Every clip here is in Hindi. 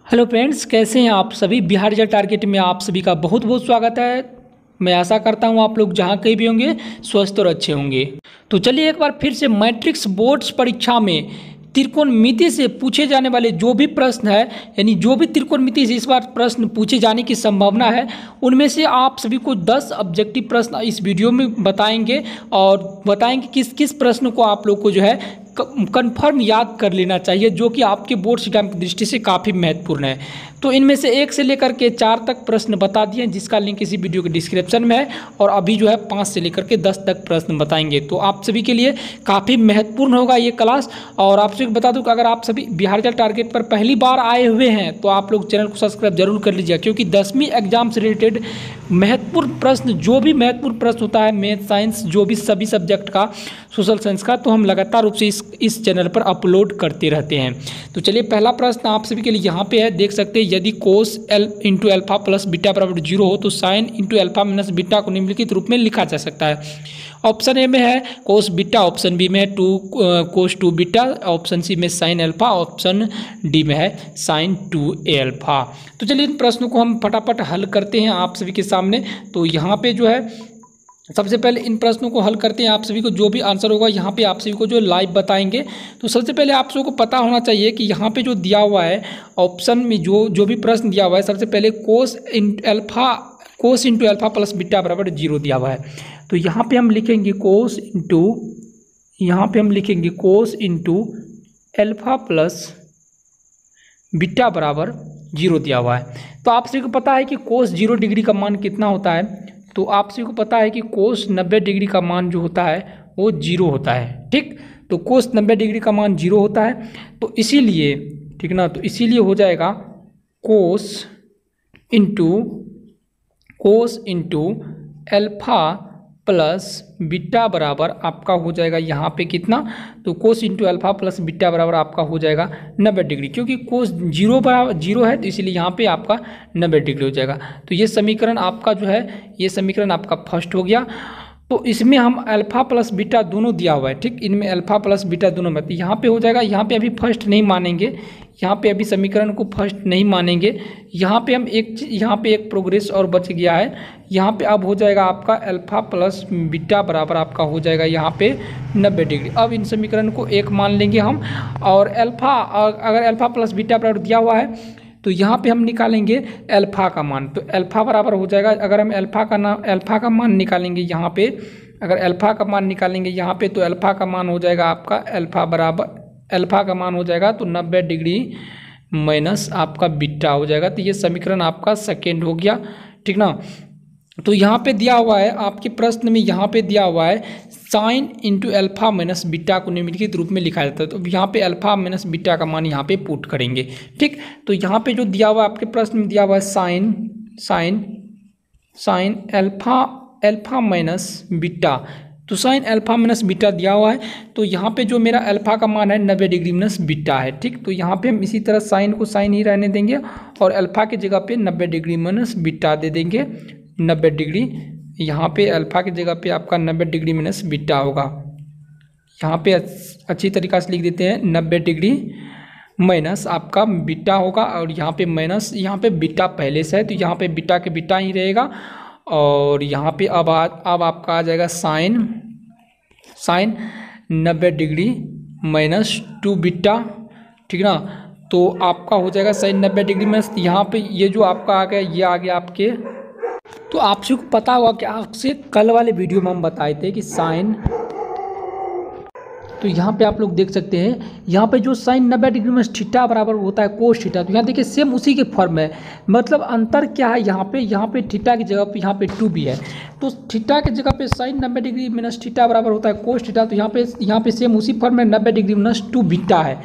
हेलो फ्रेंड्स, कैसे हैं आप सभी। बिहार रिजल्ट टारगेट में आप सभी का बहुत बहुत स्वागत है। मैं आशा करता हूं आप लोग जहां कहीं भी होंगे स्वस्थ और अच्छे होंगे। तो चलिए एक बार फिर से मैट्रिक्स बोर्ड्स परीक्षा में त्रिकोणमिति से पूछे जाने वाले जो भी प्रश्न है, यानी जो भी त्रिकोणमिति से इस बार प्रश्न पूछे जाने की संभावना है, उनमें से आप सभी को 10 ऑब्जेक्टिव प्रश्न इस वीडियो में बताएंगे और बताएंगे किस किस प्रश्न को आप लोग को जो है कंफर्म याद कर लेना चाहिए, जो कि आपके बोर्ड एग्जाम की दृष्टि से काफ़ी महत्वपूर्ण है। तो इनमें से 1 से लेकर के 4 तक प्रश्न बता दिए, जिसका लिंक इसी वीडियो के डिस्क्रिप्शन में है। और अभी जो है 5 से लेकर के 10 तक प्रश्न बताएंगे। तो आप सभी के लिए काफ़ी महत्वपूर्ण होगा ये क्लास। और आप सभी को बता दूं कि अगर आप सभी बिहार रिजल्ट टारगेट पर पहली बार आए हुए हैं तो आप लोग चैनल को सब्सक्राइब जरूर कर लीजिएगा, क्योंकि 10वीं एग्जाम से रिलेटेड महत्वपूर्ण प्रश्न, जो भी महत्वपूर्ण प्रश्न होता है, मैथ साइंस जो भी सभी सब्जेक्ट का, सोशल साइंस का, तो हम लगातार रूप से इस चैनल पर अपलोड करते रहते हैं। तो चलिए पहला प्रश्न आप सभी के लिए यहाँ पे है, देख सकते हैं। यदि cos L into alpha plus beta बराबर 0 हो तो sine into alpha minus beta को निम्नलिखित रूप में लिखा जा सकता है। ऑप्शन ए में है कोस बीटा, ऑप्शन बी में है कोस 2 बीटा, ऑप्शन सी में साइन एल्फा, ऑप्शन डी में है साइन 2 एल्फा। तो चलिए इन प्रश्नों को हम फटाफट हल करते हैं आप सभी के सामने। तो यहाँ पे जो है सबसे पहले इन प्रश्नों को हल करते हैं। आप सभी को जो भी आंसर होगा यहाँ पे आप सभी को जो लाइव बताएंगे। तो सबसे पहले आप सबको पता होना चाहिए कि यहाँ पे जो दिया हुआ है ऑप्शन में, जो भी प्रश्न दिया हुआ है, सबसे पहले कोस इंटू एल्फा प्लस बीटा बराबर 0 दिया हुआ है। तो यहाँ पे हम लिखेंगे कोस इंटू एल्फा प्लस बीटा बराबर 0 दिया हुआ है। तो आप सभी को पता है कि कोस 0 डिग्री का मान कितना होता है। तो आप सभी को पता है कि कोस 90 डिग्री का मान जो होता है वो 0 होता है। ठीक, तो कोस 90 डिग्री का मान 0 होता है। तो इसीलिए, ठीक ना, तो इसीलिए हो जाएगा कोस इंटू एल्फा प्लस बीटा बराबर आपका हो जाएगा यहाँ पे कितना, तो कोस इंटू एल्फा प्लस बीटा बराबर आपका हो जाएगा 90 डिग्री, क्योंकि कोस 0 बराबर 0 है, तो इसीलिए यहाँ पे आपका 90 डिग्री हो जाएगा। तो ये समीकरण आपका जो है, ये समीकरण आपका फर्स्ट हो गया। तो इसमें हम अल्फा प्लस बीटा दोनों दिया हुआ है, ठीक, इनमें अल्फा प्लस बीटा दोनों में, तो यहाँ पे हो जाएगा। यहाँ पे अभी फर्स्ट नहीं मानेंगे, यहाँ पे अभी समीकरण को फर्स्ट नहीं मानेंगे। यहाँ पे हम यहाँ पे एक प्रोग्रेस और बच गया है। यहाँ पे अब हो जाएगा आपका अल्फा प्लस बीटा बराबर आपका हो जाएगा यहाँ पे 90 डिग्री। अब इन समीकरण को 1 मान लेंगे हम, और अगर अल्फा प्लस बीटा बराबर दिया हुआ है तो यहाँ पे हम निकालेंगे अल्फा का मान। तो अल्फा बराबर हो जाएगा, अगर हम अल्फा का मान निकालेंगे यहाँ पे, अगर अल्फा का मान निकालेंगे यहाँ पे, तो अल्फा का मान हो जाएगा आपका अल्फा का मान हो जाएगा तो 90 डिग्री माइनस आपका बीटा हो जाएगा। तो ये समीकरण आपका सेकेंड हो गया, ठीक ना। तो यहाँ पे दिया हुआ है आपके प्रश्न में, यहाँ पे दिया हुआ है sign into alpha minus beta को निम्नलिखित रूप में लिखा जाता है। तो यहाँ पे अल्फा माइनस बीटा का मान यहाँ पे पुट करेंगे, ठीक। तो यहाँ पे जो दिया हुआ है आपके प्रश्न में दिया हुआ है साइन एल्फा माइनस बीटा, तो साइन अल्फा माइनस बीटा दिया हुआ है। तो यहाँ पे जो मेरा अल्फा का मान है 90 डिग्री माइनस बीटा है, ठीक। तो यहाँ पे हम इसी तरह साइन को साइन ही रहने देंगे और अल्फा की जगह पे 90 डिग्री माइनस बीटा दे देंगे। 90 डिग्री यहाँ पे अल्फा की जगह पे आपका 90 डिग्री माइनस बीटा होगा। यहाँ पे अच्छी तरीक़ा से लिख देते हैं 90 डिग्री माइनस आपका बीटा होगा, और यहाँ पे माइनस, यहाँ पे बीटा पहले से है तो यहाँ पे बीटा के बीटा ही रहेगा। और यहाँ पे अब आपका आ जाएगा साइन 90 डिग्री माइनस 2 बीटा, ठीक ना। तो आपका हो जाएगा साइन 90 डिग्री माइनस, यहाँ पे ये जो आपका आ गया, ये आ गया आपके। तो आप सबको पता होगा कि आपसे कल वाले वीडियो में हम बताए थे कि साइन, तो यहाँ पे आप लोग देख सकते हैं, यहाँ पे जो साइन 90 डिग्री में थीटा बराबर होता है कोस थीटा। तो यहाँ देखिए सेम उसी के फॉर्म है, मतलब अंतर क्या है, यहाँ पे थीटा की जगह पे यहाँ पे 2 भी है। तो थीटा की जगह पे साइन 90 डिग्री माइनस थीटा बराबर होता है कोस थीटा। तो यहाँ पे सेम उसी फॉर्म में 90 डिग्री माइनस 2 बीटा है।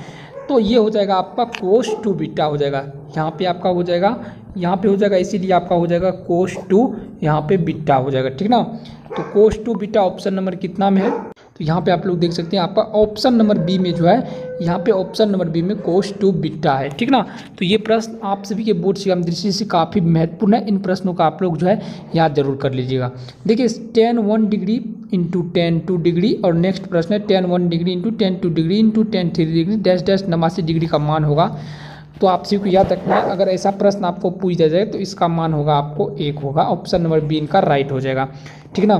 तो ये हो जाएगा आपका कोस 2 बीटा हो जाएगा, यहाँ पे आपका हो जाएगा, यहाँ पे हो जाएगा, इसीलिए आपका हो जाएगा कोस 2 यहाँ पे बीटा हो जाएगा, ठीक ना। तो कोस 2 बीटा ऑप्शन नंबर कितना में है, तो यहाँ पे आप लोग देख सकते हैं आपका ऑप्शन नंबर बी में जो है, यहाँ पे ऑप्शन नंबर बी में कोस 2 बीटा है, ठीक ना। तो ये प्रश्न आप सभी के बोर्ड एग्जाम दृष्टि से काफ़ी महत्वपूर्ण है। इन प्रश्नों का आप लोग जो है याद जरूर कर लीजिएगा। देखिए tan 1 degree into tan 2 degree, और नेक्स्ट प्रश्न है tan 1 degree into tan 2 degree into tan 3 degree dash dash 89 degree का मान होगा तो आप सभी को याद रखना है, अगर ऐसा प्रश्न आपको पूछा जाए तो इसका मान होगा आपको 1 होगा। ऑप्शन नंबर बी इनका राइट हो जाएगा, ठीक ना।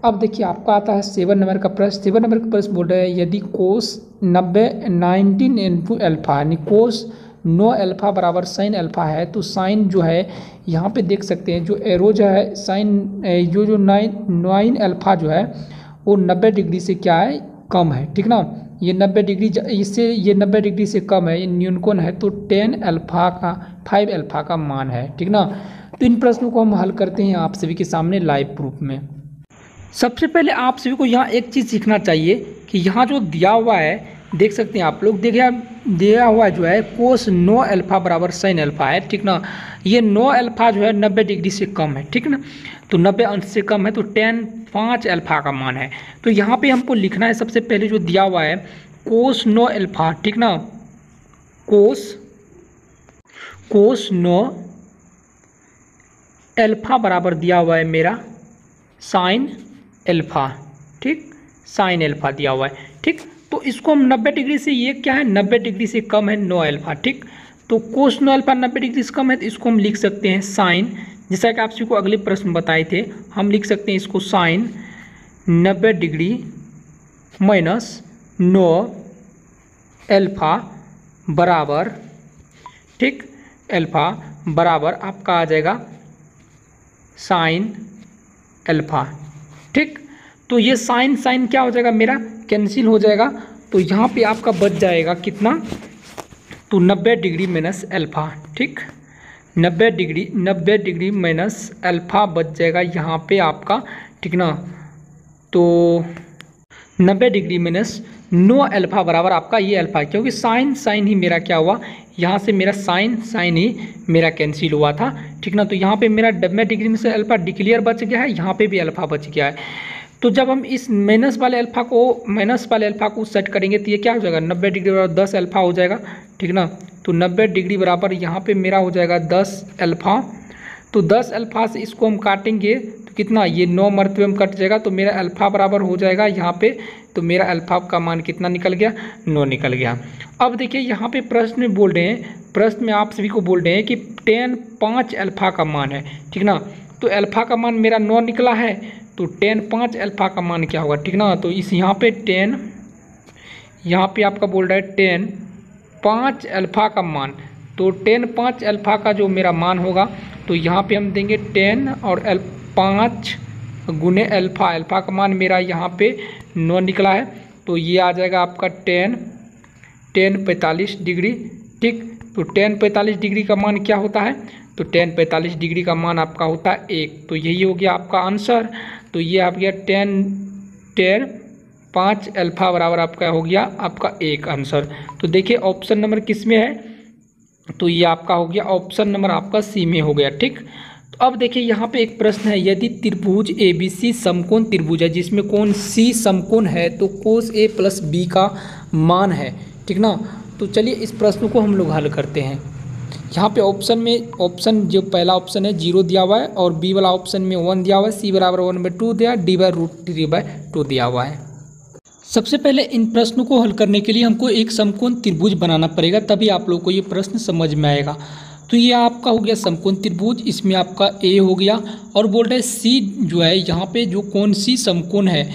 अब देखिए आपका आता है 7 नंबर का प्रश्न। 7 नंबर का प्रश्न बोल रहे हैं यदि कोस 19 इंटू एल्फा यानी कोस 9 अल्फा बराबर साइन अल्फा है, तो साइन जो है यहाँ पे देख सकते हैं जो एरोज है साइन जो 9 अल्फा जो है वो 90 डिग्री से क्या है कम है, ठीक ना। ये 90 डिग्री इससे ये 90 डिग्री से कम है, ये न्यूनकोण है, तो 10 अल्फा का 5 अल्फा का मान है, ठीक ना। तो इन प्रश्नों को हम हल करते हैं आप सभी के सामने लाइव प्रूफ में। सबसे पहले आप सभी को यहाँ एक चीज़ सीखना चाहिए कि यहाँ जो दिया हुआ है देख सकते हैं आप लोग, देखिए दिया हुआ जो है कोस 9 अल्फा बराबर साइन अल्फा है, ठीक ना। ये 9 अल्फा जो है 90 डिग्री से कम है, ठीक ना, तो 90 अंश से कम है, तो 5 अल्फा का मान है। तो यहाँ पे हमको लिखना है सबसे पहले जो दिया हुआ है कोस 9 अल्फा, ठीक ना, कोस 9 अल्फा बराबर दिया हुआ है मेरा साइन अल्फा, ठीक, साइन अल्फा दिया हुआ है, ठीक। तो इसको हम 90 डिग्री से, ये क्या है 90 डिग्री से कम है 9 अल्फा, ठीक। तो कोस 9 अल्फा 90 डिग्री से कम है, तो इसको हम लिख सकते हैं साइन, जैसा कि आप सभी को अगले प्रश्न बताए थे, हम लिख सकते हैं इसको साइन 90 डिग्री माइनस 9 अल्फा बराबर, ठीक, अल्फा बराबर आपका आ जाएगा साइन अल्फा, ठीक। तो ये साइन साइन क्या हो जाएगा मेरा कैंसिल हो जाएगा, तो यहाँ पे आपका बच जाएगा कितना, तो 90 डिग्री माइनस अल्फा, ठीक, 90 डिग्री माइनस अल्फा बच जाएगा यहाँ पे आपका, ठीक ना। तो 90 डिग्री माइनस 9 अल्फा बराबर आपका ये अल्फा, क्योंकि साइन साइन ही मेरा क्या हुआ, यहाँ से मेरा साइन साइन ही मेरा कैंसिल हुआ था, ठीक ना। तो यहाँ पे मेरा 90 डिग्री में से अल्फा डिक्लेयर बच गया है, यहाँ पे भी अल्फा बच गया है। तो जब हम इस माइनस वाले अल्फा को सेट करेंगे तो ये क्या हो जाएगा 90 डिग्री बराबर 10 अल्फा हो जाएगा, ठीक ना। तो 90 डिग्री बराबर यहाँ पे मेरा हो जाएगा 10 अल्फा, तो 10 अल्फा से इसको हम काटेंगे तो कितना, ये 9 मरतबे में कट जाएगा, तो मेरा अल्फा बराबर हो जाएगा यहाँ पे, तो मेरा अल्फा का मान कितना निकल गया 9 निकल गया। अब देखिए यहाँ पे प्रश्न में बोल रहे हैं, प्रश्न में आप सभी को बोल रहे हैं कि 5 अल्फा का मान है, ठीक ना। तो अल्फा का मान मेरा 9 निकला है, तो 5 अल्फा का मान क्या होगा, ठीक ना। तो इस यहाँ पे 10, यहाँ पे आपका बोल रहा है 5 अल्फा का मान, तो 5 अल्फा का जो मेरा मान होगा, तो यहाँ पे हम देंगे 10 और 5 गुने अल्फा, अल्फा का मान मेरा यहाँ पे 9 निकला है, तो ये आ जाएगा आपका 10 45 डिग्री, ठीक। तो 45 डिग्री का मान क्या होता है, तो 45 डिग्री का मान आपका होता है 1, तो यही हो गया आपका आंसर। तो ये आ गया 5 अल्फा बराबर आपका हो गया आपका 1 आंसर। तो देखिए ऑप्शन नंबर किस में है, तो ये आपका हो गया ऑप्शन नंबर आपका सी में हो गया, ठीक। तो अब देखिए यहाँ पे एक प्रश्न है, यदि त्रिभुज ABC समकोण त्रिभुज है जिसमें कोण C समकोण है, तो कोस A प्लस B का मान है, ठीक ना। तो चलिए इस प्रश्न को हम लोग हल करते हैं। यहाँ पे ऑप्शन जो पहला ऑप्शन है 0 दिया हुआ है, और बी वाला ऑप्शन में 1 दिया हुआ है, सी बराबर 1/2 दिया, D/√3/2 दिया हुआ है। सबसे पहले इन प्रश्नों को हल करने के लिए हमको एक समकोण त्रिभुज बनाना पड़ेगा, तभी आप लोग को ये प्रश्न समझ में आएगा। तो ये आपका हो गया समकोण त्रिभुज, इसमें आपका A हो गया, और बोल रहे C जो है यहाँ पे जो कोण C समकोण है,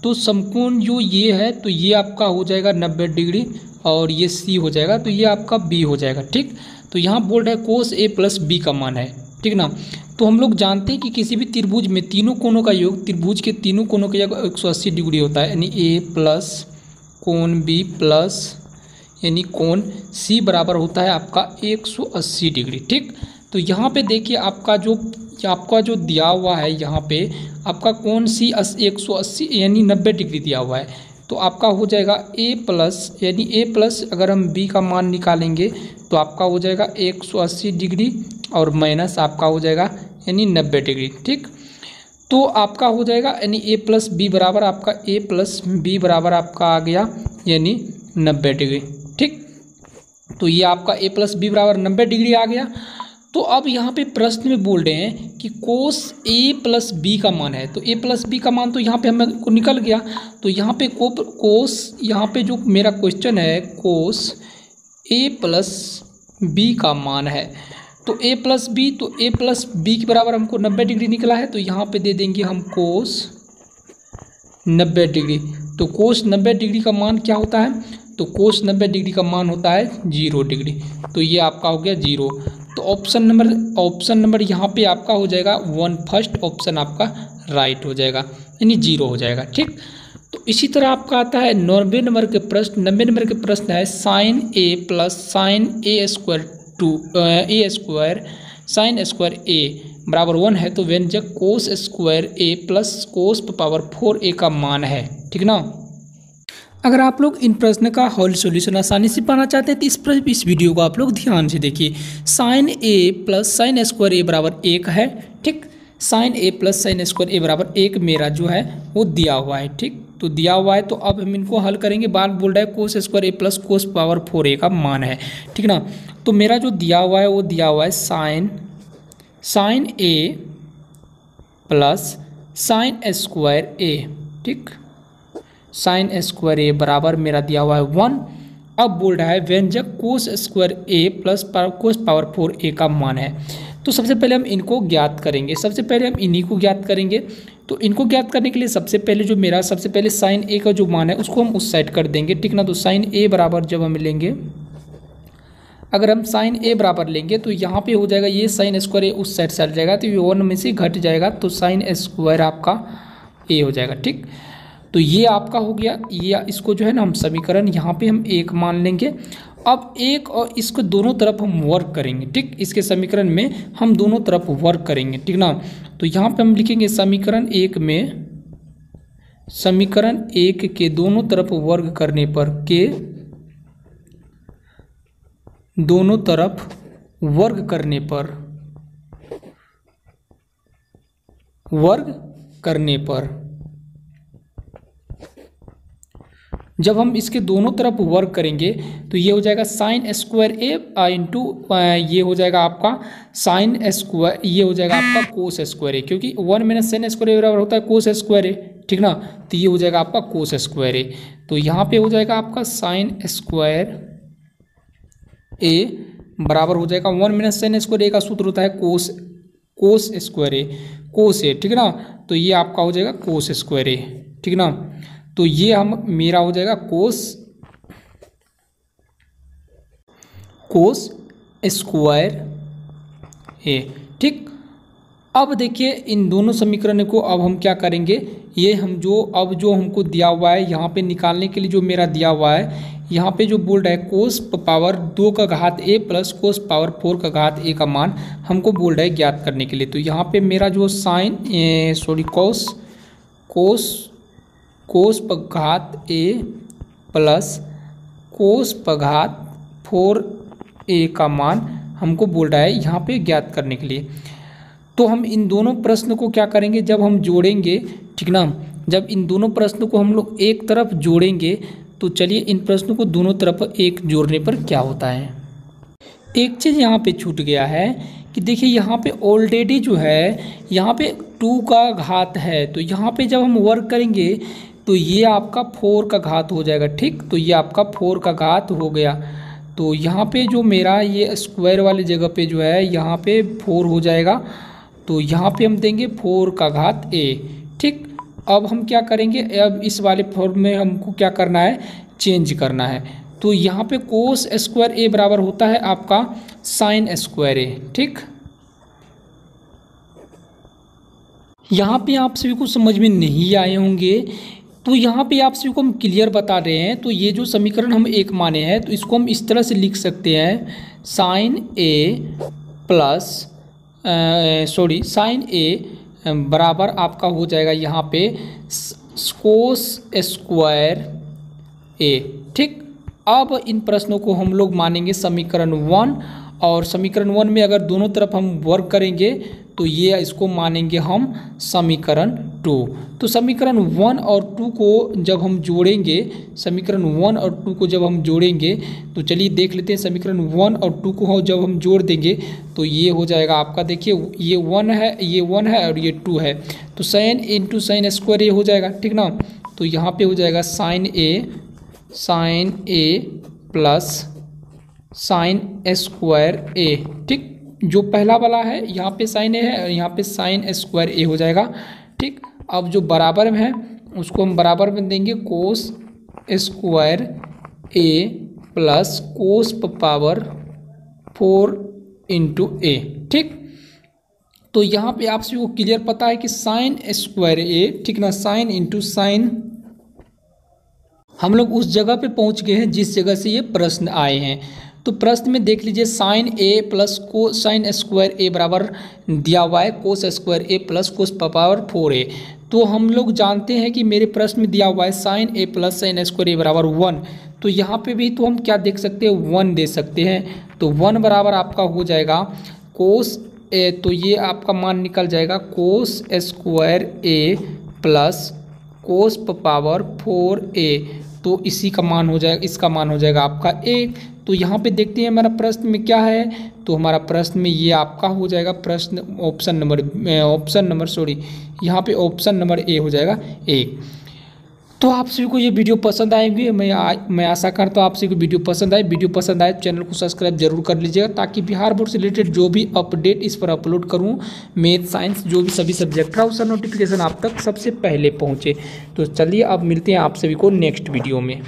तो समकोण जो ये है तो ये आपका हो जाएगा 90 डिग्री, और ये C हो जाएगा, तो ये आपका B हो जाएगा, ठीक। तो यहाँ बोल रहा है कोस A प्लस B का मान है, ठीक ना। तो हम लोग जानते हैं कि किसी भी त्रिभुज में तीनों कोणों का योग, त्रिभुज के तीनों कोणों का योग 180 डिग्री होता है, यानी A प्लस कोण B प्लस यानी कोण C बराबर होता है आपका 180 डिग्री, ठीक। तो यहाँ पे देखिए आपका जो दिया हुआ है, यहाँ पे आपका कोण C 180 यानी 90 डिग्री दिया हुआ है, तो आपका हो जाएगा A प्लस, यानी A प्लस अगर हम B का मान निकालेंगे तो आपका हो जाएगा 180 डिग्री, और माइनस आपका हो जाएगा यानी 90 डिग्री, ठीक। तो आपका हो जाएगा यानी A प्लस B बराबर आपका A प्लस B बराबर आपका आ गया यानी 90 डिग्री, ठीक। तो ये आपका A प्लस B बराबर 90 डिग्री आ गया। तो अब यहाँ पे प्रश्न में बोल रहे हैं कि कोस A प्लस B का मान है, तो A प्लस B का मान तो यहाँ पे हमें को निकल गया। तो यहाँ पे कोस, यहाँ पे जो मेरा क्वेश्चन है कोस A प्लस बी का मान है। तो a प्लस बी, तो a प्लस बी के बराबर हमको 90 डिग्री निकला है, तो यहाँ पे दे देंगे हम कोस 90 डिग्री। तो कोस 90 डिग्री का मान क्या होता है? तो कोस 90 डिग्री का मान होता है 0 डिग्री। तो ये आपका हो गया 0। तो ऑप्शन नंबर यहाँ पे आपका हो जाएगा 1, फर्स्ट ऑप्शन आपका राइट हो जाएगा, यानी 0 हो जाएगा। ठीक, तो इसी तरह आपका आता है 90 नंबर के प्रश्न। 90 नंबर के प्रश्न है साइन ए प्लस साइन ए स्क्वायर साइन स्क्वायर ए बराबर 1 है, तो व्यंजक कोस स्क्वायर ए प्लस कोस पावर 4a का मान है। ठीक ना। अगर आप लोग इन प्रश्न का हॉल सॉल्यूशन आसानी से पाना चाहते हैं तो इस वीडियो को आप लोग ध्यान से देखिए। साइन ए प्लस साइन स्क्वायर ए बराबर 1 है। ठीक, साइन ए प्लस साइन स्क्वायर ए बराबर 1 मेरा जो है वो दिया हुआ है। ठीक, तो दिया हुआ है, तो अब हम इनको हल करेंगे। बात बोल रहा है कोस स्क्वायर ए प्लस कोस पावर 4a का मान है। ठीक ना। तो मेरा जो दिया हुआ है वो दिया हुआ है साइन ए प्लस साइन स्क्वायर ए। ठीक, साइन स्क्वायर ए बराबर मेरा दिया हुआ है 1। अब बोल रहा है व्यंजक कोस स्क्वायर ए प्लस कोस पावर 4a का मान है। तो सबसे पहले हम इनको ज्ञात करेंगे। सबसे पहले हम इन्हीं को ज्ञात करेंगे। तो इनको ज्ञात करने के लिए सबसे पहले साइन ए का जो मान है उसको हम उस साइड कर देंगे। ठीक ना। तो साइन ए बराबर जब हम लेंगे, अगर हम साइन ए बराबर लेंगे तो यहाँ पे हो जाएगा ये साइन स्क्वायर ए उस साइड से हट जाएगा, तो ये 1 में से घट जाएगा, तो साइन स्क्वायर आपका ए हो जाएगा। ठीक, तो ये आपका हो गया। ये इसको जो है ना हम समीकरण यहाँ पे हम 1 मान लेंगे। अब 1 और इसको दोनों तरफ हम वर्क करेंगे। ठीक, इसके समीकरण में हम दोनों तरफ वर्क करेंगे। ठीक ना। तो यहाँ पे हम लिखेंगे समीकरण 1 में, समीकरण 1 के दोनों तरफ वर्ग करने पर के दोनों तरफ वर्ग करने पर जब हम इसके दोनों तरफ वर्क करेंगे तो ये हो जाएगा साइन स्क्वायर ए इंटू ये हो जाएगा आपका साइन स्क्वायर, ये हो जाएगा आपका कोस स्क्वायर ए, क्योंकि 1 माइनस साइन स्क्वायर ए बराबर होता है कोस स्क्वायर ए। ठीक ना। तो ये हो जाएगा आपका कोस स्क्वायर ए। तो यहाँ पे हो जाएगा आपका साइन स्क्वायर ए बराबर हो जाएगा 1 माइनस साइन स्क्वायर ए का सूत्र होता है कोस स्क्वायर ए, कोस ए। ठीक ना। तो ये आपका हो जाएगा कोस स्क्वायर ए। ठीक ना। तो ये हम मेरा हो जाएगा कोस स्क्वायर ए। ठीक, अब देखिए इन दोनों समीकरण को अब हम क्या करेंगे, ये हम जो हमको दिया हुआ है यहाँ पे निकालने के लिए जो मेरा दिया हुआ है, यहाँ पे जो बोल रहा है कोस पावर 2 का घात ए प्लस कोस पावर 4 का घात ए का मान हमको बोल रहा है ज्ञात करने के लिए। तो यहाँ पे मेरा जो कोस घात ए प्लस कोस घात 4a का मान हमको बोल रहा है यहाँ पे ज्ञात करने के लिए। तो हम इन दोनों प्रश्न को क्या करेंगे, जब हम जोड़ेंगे, ठीक ना, जब इन दोनों प्रश्नों को हम लोग एक तरफ जोड़ेंगे तो चलिए इन प्रश्नों को दोनों तरफ एक जोड़ने पर क्या होता है। एक चीज़ यहाँ पे छूट गया है कि देखिए यहाँ पे ऑलरेडी जो है यहाँ पे 2 का घात है, तो यहाँ पे जब हम वर्क करेंगे तो ये आपका 4 का घात हो जाएगा। ठीक, तो ये आपका 4 का घात हो गया। तो यहाँ पे जो मेरा ये स्क्वायर वाली जगह पे जो है यहाँ पे 4 हो जाएगा, तो यहाँ पे हम देंगे 4 का घात ए। ठीक, अब हम क्या करेंगे, अब इस वाले फॉर्म में हमको क्या करना है, चेंज करना है। तो यहाँ पे कोस स्क्वायर ए बराबर होता है आपका साइन स्क्वायर ए। ठीक, यहाँ पे आप सभी को समझ में नहीं आए होंगे, तो यहाँ पे आप सभी को हम क्लियर बता रहे हैं। तो ये जो समीकरण हम 1 माने हैं तो इसको हम इस तरह से लिख सकते हैं, साइन ए प्लस साइन ए बराबर आपका हो जाएगा यहाँ पे कोस स्क्वायर ए। ठीक, अब इन प्रश्नों को हम लोग मानेंगे समीकरण 1, और समीकरण 1 में अगर दोनों तरफ हम वर्क करेंगे तो ये इसको मानेंगे हम समीकरण 2। तो समीकरण 1 और 2 को जब हम जोड़ेंगे, समीकरण 1 और 2 को जब हम जोड़ेंगे तो चलिए देख लेते हैं। समीकरण 1 और 2 को जब हम जोड़ देंगे तो ये हो जाएगा आपका, देखिए ये 1 है, ये 1 है और ये 2 है, तो साइन इंटू साइन स्क्वायर ए हो जाएगा। ठीक ना। तो यहाँ पे हो जाएगा साइन ए प्लस साइन स्क्वायर ए। ठीक, जो पहला वाला है यहाँ पे साइन ए है और यहाँ पे साइन स्क्वायर ए हो जाएगा। ठीक, अब जो बराबर में है उसको हम बराबर में देंगे कोस स्क्वायर ए प्लस कोस पावर 4 इंटू ए। ठीक, तो यहाँ पे आप सभी को क्लियर पता है कि साइन स्क्वायर ए, ठीक ना, साइन इंटू साइन। हम लोग उस जगह पे पहुँच गए हैं जिस जगह से ये प्रश्न आए हैं। तो प्रश्न में देख लीजिए साइन ए प्लस को साइन स्क्वायर ए बराबर दिया हुआ है कोस स्क्वायर ए प्लस कोस पावर 4 ए। तो हम लोग जानते हैं कि मेरे प्रश्न में दिया हुआ है साइन ए प्लस साइन स्क्वायर ए बराबर 1। तो यहाँ पे भी तो हम क्या देख सकते हैं, 1 दे सकते हैं। तो 1 बराबर आपका हो जाएगा कोस ए, तो ये आपका मान निकल जाएगा कोस स्क्वायर ए प्लस कोस पावर 4 ए। तो इसी का मान हो जाएगा, इसका मान हो जाएगा आपका ए। तो यहाँ पे देखते हैं हमारा प्रश्न में क्या है। तो हमारा प्रश्न में ये आपका हो जाएगा प्रश्न ऑप्शन नंबर सॉरी, यहाँ पे ऑप्शन नंबर ए हो जाएगा ए। तो आप सभी को ये वीडियो पसंद आएगी, मैं आशा करता हूँ आप सभी को वीडियो पसंद आए। वीडियो पसंद आए चैनल को सब्सक्राइब जरूर कर लीजिएगा ताकि बिहार बोर्ड से रिलेटेड जो भी अपडेट इस पर अपलोड करूँ, मैथ साइंस जो भी सभी सब्जेक्ट रहा उसका नोटिफिकेशन आप तक सबसे पहले पहुँचे। तो चलिए अब मिलते हैं आप सभी को नेक्स्ट वीडियो में।